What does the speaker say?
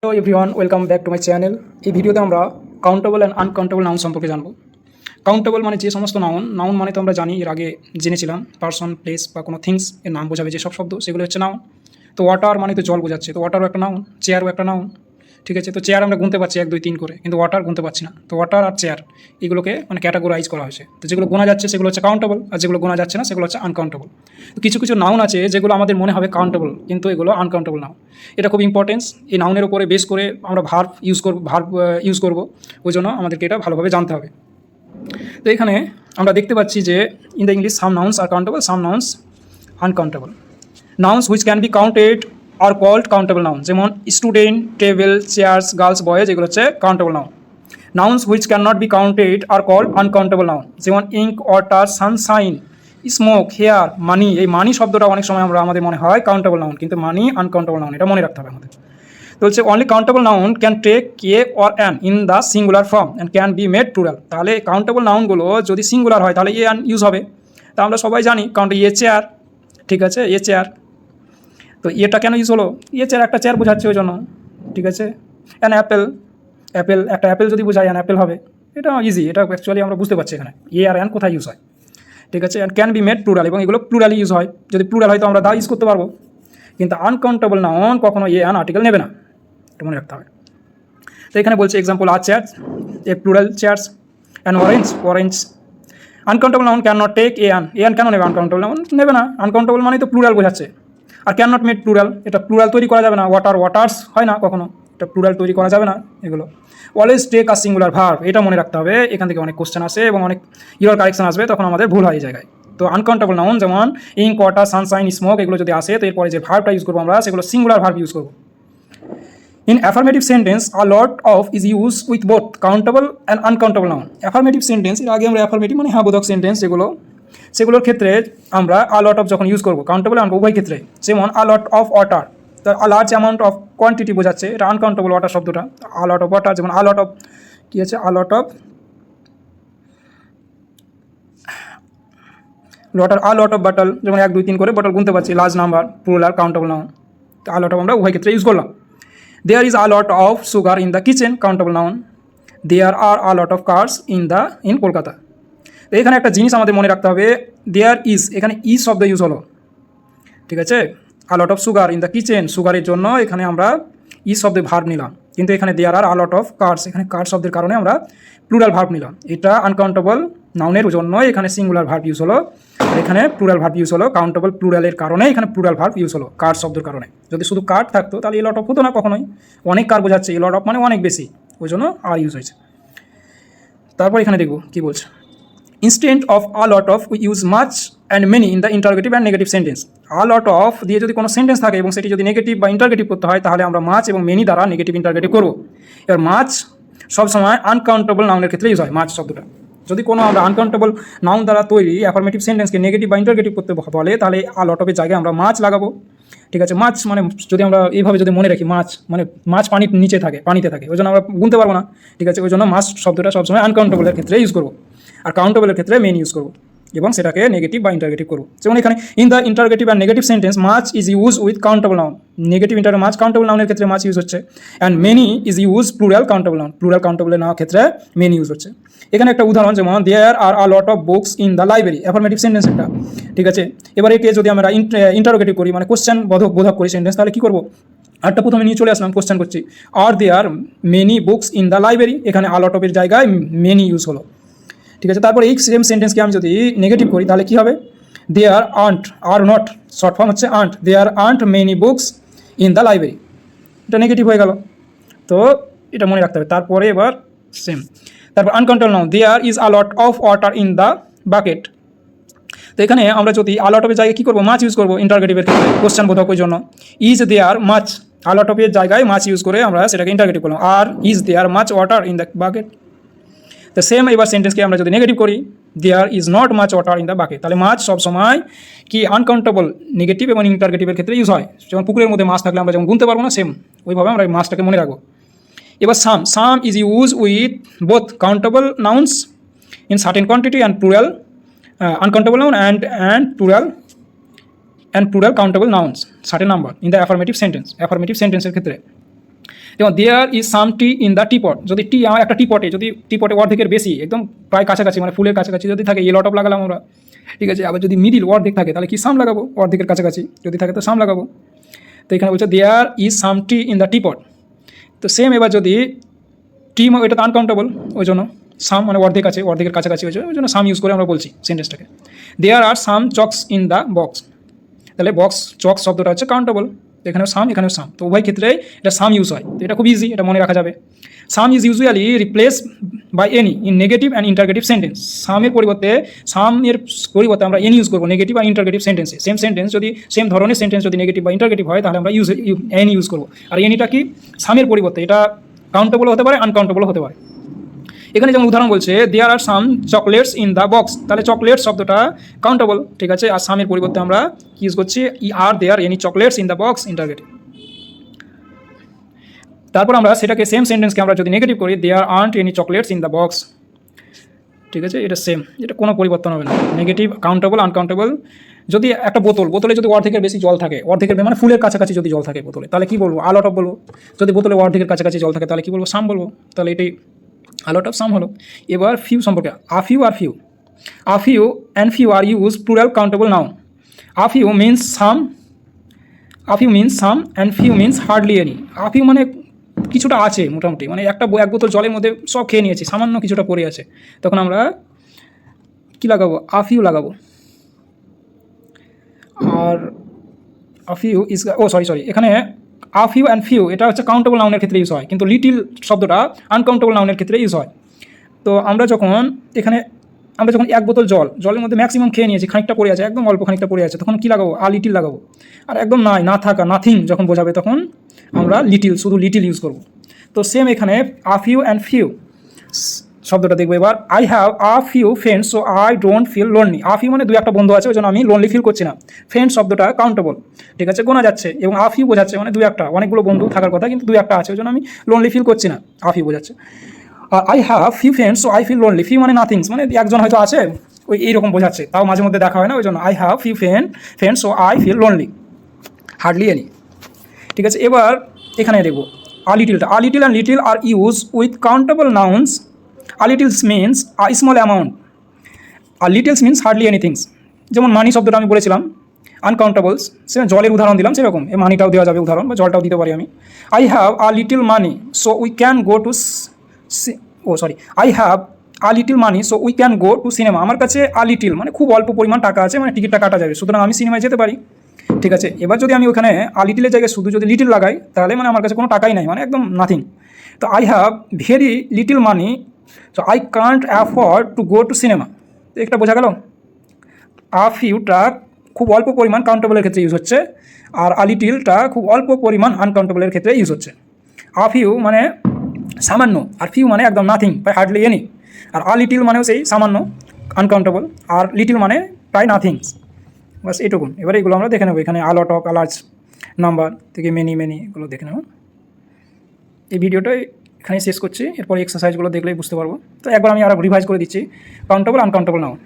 Hello everyone, welcome back to my channel. এই ভিডিওতে আমরা কাউন্টেবল অ্যান্ড আনকাউন্টেবল নাউন সম্পর্কে জানবো। কাউন্টেবল মানে যে সমস্ত নাউন মানে তো আমরা জানি, এর আগে জেনেছিলাম পারসন, প্লেস বা কোনো থিংস এর নাম বোঝাবে যেসব শব্দ, সেগুলো হচ্ছে নাউন। তো ওয়াটার মানে তো জল বোঝাচ্ছে, তো ওয়াটারও একটা নাউন, চেয়ারও একটা নাউন। ঠিক আছে, তো চেয়ার আমরা গুনতে পারছি 1 2 3 করে, কিন্তু ওয়াটার গুনতে পারছি না। তো ওয়াটার আর চেয়ার এগুলোকে মানে ক্যাটাগরাইজ করা হয়েছে। তো যেগুলো গোনা যাচ্ছে সেগুলো হচ্ছে কাউন্টেবল, আর যেগুলো গোনা যাচ্ছে না সেগুলো হচ্ছে আনকাউন্টেবল। তো কিছু কিছু নাউন আছে যেগুলো আমাদের মনে হবে কাউন্টেবল, কিন্তু এগুলো আনকাউন্টেবল নাউন। এটা খুব ইম্পর্টেন্স। এই নাউনের উপরে বেস করে আমরা ভার্ব ইউজ করব, ওই জন্য আমাদেরকে এটা ভালোভাবে জানতে হবে। তো এখানে আমরা দেখতে পাচ্ছি যে in the English some nouns are countable, some nouns uncountable. Nouns which can be counted are called countable noun, যেমন student, table, chairs, girls, boys, এগুলো হচ্ছে countable noun. Nouns which can not be counted are called uncountable noun, যেমন ink, water, sunshine, smoke, hair, money. এই money শব্দটা অনেক সময় আমাদের মনে হয় কাউন্টেবল নাউন, কিন্তু মানি আনকাউন্টেবল নাউন, এটা মনে রাখতে হবে আমাদের। তো হচ্ছে only countable noun can take a or an in the singular form and can be made plural. তাহলে কাউন্টেবল নাউনগুলো যদি সিঙ্গুলার হয় তাহলে এ অ্যান ইউজ হবে। তা আমরা সবাই জানি কাউন্ট এ চেয়ার, ঠিক আছে, এ চেয়ার। তো এটা কেন ইউজ হলো? চেয়ার একটা চেয়ার বোঝাচ্ছে ওই জন্য, ঠিক আছে। অ্যান অ্যাপেল, একটা অ্যাপেল যদি বোঝায় অ্যান অ্যাপেল হবে, এটা ইজি, এটা অ্যাকচুয়ালি আমরা বুঝতে পারছি এখানে আর অ্যান কোথায় ইউজ হয়, ঠিক আছে। And can be made plural, এবং এগুলো প্লুরালি ইউজ হয়। যদি প্লুরাল হয় তো আমরা দা ইউজ করতে পারবো, কিন্তু আনকাউন্টেবল নাউন কখনো অ্যান আর্টিকেল নেবে না, এটা মনে রাখতে হবে। তো এখানে বলছে example are chairs, a plural chairs, and orange. Uncountable noun can not take an কেন নেবে? আনকাউন্টেবল নাউন নেবে না, আনকাউন্টেবল মানে তো প্লুরাল বোঝাচ্ছে। আর ক্যান নট মেড প্লুরাল, এটা প্লুরাল তৈরি করা যাবে না। ওয়াটার্স হয় না কখনো, এটা প্লুরাল তৈরি করা যাবে না। এগুলো always take a singular verb, এটা মনে রাখতে হবে। এখান থেকে অনেক কোশ্চেন আসে এবং অনেক ইউর কারেকশন আসবে, তখন আমাদের ভুল হয় এই জায়গায়। তো আনকাউন্টেবল নাউন যেমন ইঙ্ক, ওয়াটার, সানশাইন, স্মোক, এগুলো যদি আসে তো এরপরে যে ভার্বটা ইউজ করবো আমরা সেগুলো সিঙ্গুলার ভার্ব ইউজ করবো। In affirmative sentence, a lot of is used with both countable and uncountable noun. Affirmative sentence এর আগে আমরা affirmative মানে হ্যাঁ বোধক সেন্টেন্স সেগুলোর ক্ষেত্রে আমরা a lot of যখন ইউজ করবো, কাউন্টেবল আর উভয় ক্ষেত্রে। যেমন a lot of water, তো a large amount of quantity বোঝাচ্ছে, এটা আনকাউন্টেবল ওয়াটার শব্দটা। a lot of water, যেমন a lot of কী আছে, a lot of bottle, যেমন 1 2 3 করে বটল গুনতে পারছি, large number, plural, countable noun. তো a lot of আমরা উভয় ক্ষেত্রে ইউজ করলাম। There is a lot of sugar in the kitchen, countable noun. There are a lot of cars in Kolkata. তো এখানে একটা জিনিস আমাদের মনে রাখতে হবে, দেয়ার ইজ, এখানে ইজ শব্দ ইউজ হলো, ঠিক আছে। a lot of sugar in the kitchen, সুগারের জন্য এখানে আমরা ইজ শব্দে ভার্ব নিলাম, কিন্তু এখানে দেয়ার আর a lot of cars, এখানে কার শব্দের কারণে আমরা প্লুরাল ভার্ব নিলাম। এটা আনকাউন্টেবল নাউনের জন্য এখানে সিঙ্গুলার ভার্ব ইউজ হলো, আর এখানে প্লুরাল ভার্ব ইউজ হলো। কাউন্টেবল প্লুরালের কারণে এখানে প্লুরাল ভার্ব ইউজ হলো কার শব্দের কারণে। যদি শুধু কার থাকতো তাহলে এ লট অফ হতো না কখনোই, অনেক কার বোঝাচ্ছে, এ লট অফ মানে অনেক বেশি, ওই জন্য আর ইউজ হয়েছে। তারপর এখানে দেখব কী বলছে, instant of a lot of we use much and many in the interrogative and negative sentence. A lot of দিয়ে যদি কোনো সেন্টেন্স থাকে এবং সেটি যদি নেগেটিভ বা ইন্টারগেটিভ করতে হয় তাহলে আমরা মাচ এবং মেনি দ্বারা নেগেটিভ ইন্টারগেটিভ করবো। এবার মাচ সবসময় আনকাউন্টেবল নাউনের ক্ষেত্রে ইউজ হয়, মাচ শব্দটা। যদি কোনো আমরা আনকাউন্টেবল নাউন দ্বারা তৈরি অ্যাফার্মেটিভ সেন্টেন্সকে নেগেটিভ বা ইন্টারগেটিভ করতে বলে তাহলে আ লট অফের জায়গায় আমরা মাছ লাগাবো, ঠিক আছে। মাছ মানে যদি আমরা এইভাবে যদি মনে রাখি, মাছ পানির নিচে থাকে, পানিতে থাকে, ওই জন্য আমরা গুনতে পারবো না, ঠিক আছে। ওই জন্য মাছ শব্দটা সবসময় আনকাউন্টেবলের ক্ষেত্রে ইউজ করবো, আর কাউন্টেবলের ক্ষেত্রে মেন ইউজ করবো, এবং সেটাকে নেগেটিভ বা ইন্টারগেটিভ করবো। যেমন এখানে in the interrogative and negative sentence much is use with countable noun, negative much countable নাউনের ক্ষেত্রে মাছ ইউজ হচ্ছে, and many is use plural countable noun, plural কাউন্টেবলের নাউন ক্ষেত্রে মেনি ইউজ হচ্ছে। এখানে একটা উদাহরণ, যেমন there are a lot of books in the library, affirmative sentence একটা, ঠিক আছে। এবার একে যদি আমরা ইন্টারোগেটিভ করি, মানে কোশ্চেন বোধক করি সেন্টেন্স, তাহলে কী করবো? আরটা প্রথমে নিয়ে চলে আসলাম, কোশ্চেন করছি, are there many books in the library, এখানে আ লট অফের জায়গায় মেনি ইউজ হলো, ঠিক আছে। তারপর এই সেম সেন্টেন্সকে আমি যদি নেগেটিভ করি তাহলে কী হবে? There aren't, are not short form হচ্ছে aren't, there aren't many books in the library, এটা নেগেটিভ হয়ে গেল। তো এটা মনে রাখতে হবে। তারপরে এবার সেম, তারপর uncountable noun, there is a lot of water in the bucket. তো এখানে আমরা যদি আ লট অফের জায়গায় কী করবো? মাছ ইউজ করবো ইন্টারগেটিভের ক্ষেত্রে, কোশ্চেন বোধক ওই জন্য। ইজ দেয়ার মাছ, আ লট অফের জায়গায় মাছ ইউজ করে আমরা সেটাকে ইন্টারগেটিভ করলাম, আর is there much water in the bucket. তো সেম এবার সেন্টেন্সকে আমরা যদি নেগেটিভ করি, there is not much water in the bucket, তাহলে মাছ সবসময় কি আনকাউন্টেবল নেগেটিভ এবং ইন্টারগেটিভের ক্ষেত্রে ইউজ হয়। যেমন পুকুরের মধ্যে মাছ থাকলে আমরা যেমন গুনতে পারবো না, সেম ওইভাবে আমরা মাছটাকে মনে রাখবো। এবার some is use with both countable nouns in certain quantity and plural uncountable noun and plural countable nouns certain number in the affirmative sentence, affirmative সেন্টেন্সের ক্ষেত্রে। যেমন there is some tea in the teapot, যদি tea আমার একটা টিপটে, যদি টিপটে অর্ধেকের বেশি একদম প্রায় কাছাকাছি মানে ফুলের কাছাকাছি যদি থাকে এ লট অফ লাগালাম আমরা, ঠিক আছে। আবার যদি মিডিল অর্ধেক থাকে তাহলে কি সাম লাগাবো, অর্ধেকের কাছাকাছি যদি থাকে তো সাম লাগাবো। তো এখানে বলছে there is some tea in the teapot. তো সেম এবার যদি টি এটা তো আনকাউন্টেবল, ওই জন্য সাম মানে অর্ধেক আছে, অর্ধেকের কাছাকাছি হয়েছে, ওই জন্য সাম ইউজ করে আমরা বলছি সেন্টেন্সটাকে। দেয়ার are some chalks in the box, তাহলে বক্স চক শব্দটা হচ্ছে কাউন্টেবল, এখানেও সাম এখানেও সাম, তো উভয় ক্ষেত্রে এটা সাম ইউজ হয়। তো এটা খুব ইজি, এটা মনে রাখা যাবে। Some is usually replace by any in negative and interrogative sentence. সামের পরিবর্তে আমরা এনি ইউজ করবো নেগেটিভ আর ইন্টারগেটিভ সেন্টেন্সে। সেম সেন্টেন্স যদি সেম ধরনের সেন্টেন্স যদি নেগেটিভ বা ইন্টারগেটিভ হয় তাহলে আমরা এনি ইউজ করবো। আর এনিটা কি সামের পরিবর্তে এটা কাউন্টেবল হতে পারে, আনকাউন্টেবল হতে পারে। এখানে যেমন উদাহরণ বলছে there are some chocolates in the box, তাহলে চকলেট শব্দটা কাউন্টেবল, ঠিক আছে। আর সামের পরিবর্তে আমরা ইউজ করছি are there any chocolates in the box, interrogative. তারপর আমরা সেটাকে সেম সেন্টেন্সকে আমরা যদি নেগেটিভ করি there aren't any chocolates in the box, ঠিক আছে। এটা সেম, এটা কোনো পরিবর্তন হবে না, নেগেটিভ কাউন্টেবল আনকাউন্টেবল। যদি একটা বোতলে যদি অর্ধেকের বেশি জল থাকে, অর্ধেকের মানে ফুলের কাছাকাছি যদি জল থাকে বোতলে, তাহলে কী বলবো, আলট অফ বলবো। যদি বোতলে অর্ধেকের কাছাকাছি জল থাকে তাহলে কী বলবো, সাম বলবো। তাহলে এটাই আলট অফ সাম হলো। এবার ফিউ সম্পর্কে, আফিউ আর few. A few and few are use plural countable noun. A few means some, a few means some and few means hardly any. A few মানে কিছুটা আছে মোটামুটি, মানে এক বোতল জলের মধ্যে সব খেয়ে নিয়েছি, সামান্য কিছুটা পড়ে আছে, তখন আমরা কী লাগাবো, আফিউ লাগাবো। আর আফিউ ইজ সরি এখানে আফিউ অ্যান্ড ফিউ এটা হচ্ছে কাউন্টেবল নাউনের ক্ষেত্রে ইউজ হয়, কিন্তু লিটিল শব্দটা আনকাউন্টেবল নাউনের ক্ষেত্রে ইউজ হয়। তো আমরা যখন এক বোতল জলের মধ্যে ম্যাক্সিমাম খেয়ে নিয়েছি, খানিকটা পড়ে আছে, একদম অল্প খানিকটা পড়ে আছে, তখন কী লাগাবো, লিটিল লাগাবো। আর একদম না থাকা নাথিং যখন বোঝাবে তখন আমরা শুধু লিটিল ইউজ করবো। তো সেম এখানে আফিউ অ্যান্ড ফিউ শব্দটা দেখবো এবার। I have a few friends so I don't feel lonely. A few মানে দুই একটা বন্ধু আছে, ওই জন্য আমি লোনলি ফিল করছি না। ফ্রেন্ড শব্দটা কাউন্টেবল, ঠিক আছে, গোনা যাচ্ছে, এবং আফিউ বোঝাচ্ছে মানে দুই একটা, অনেকগুলো বন্ধু থাকার কথা কিন্তু দুই একটা আছে, ওই জন্য আমি লোনলি ফিল করছি না, আফিউ বোঝাচ্ছে। আর I have few friends so I feel lonely. Few মানে নাথিংস, মানে একজন হয়তো আছে, ওই এইরকম বোঝাচ্ছে, তাও মাঝে মধ্যে দেখা হয় না, ওই জন্য I have few friends so I feel lonely, hardly any, ঠিক আছে। এবার এখানে দেখবো আলিটিলটা। A little and little are use with countable nouns. A little's means a small amount, আর লিটিলস মিনস হার্ডলি এনিথিংস। যেমন মানি শব্দটা আমি বলেছিলাম আনকাউন্টেবলস, সে জলের উদাহরণ দিলাম, সেরকম এই মানিটাও দেওয়া যাবে উদাহরণ, বা জলটাও দিতে পারি আমি। I have a little money so we can go to I have a little money so we can go to cinema. আমার কাছে আ লিটিল মানে খুব অল্প পরিমাণ টাকা আছে, মানে টিকিটটা কাটা যাবে, সুতরাং আমি সিনেমায় যেতে পারি, ঠিক আছে। এবার যদি আমি ওখানে আ লিটিলের জায়গায় শুধু যদি লিটিল লাগাই তাহলে মানে আমার কাছে কোনো টাকাই নাই, মানে একদম নাথিং। তো I have very little money so I can't afford to go to cinema. তো একটা বোঝা গেল, আ ফিউটা খুব অল্প পরিমাণ কাউন্টেবলের ক্ষেত্রে ইউজ হচ্ছে, আর আ লিটিলটা খুব অল্প পরিমাণ আনকাউন্টেবলের ক্ষেত্রে ইউজ হচ্ছে। আ ফিউ মানে সামান্য, আর ফিউ মানে একদম নাথিং, প্রায় হার্ডলি এনি। আর আ লিটিল মানেও সেই সামান্য আনকাউন্টেবল, আর লিটিল মানে প্রায় নাথিংস, বাস এইটুকুন। এবার এগুলো আমরা দেখে নেবো, এখানে আলট অফ, লার্জ নাম্বার থেকে মেনি এগুলো দেখে নেব। এই ভিডিওটাই এখানে শেষ করছি, এরপর এক্সারসাইজগুলো দেখলেই বুঝতে পারবো। তো একবার আমি আরও রিভাইজ করে দিচ্ছি, কাউন্টেবল আনকাউন্টেবল নাউন।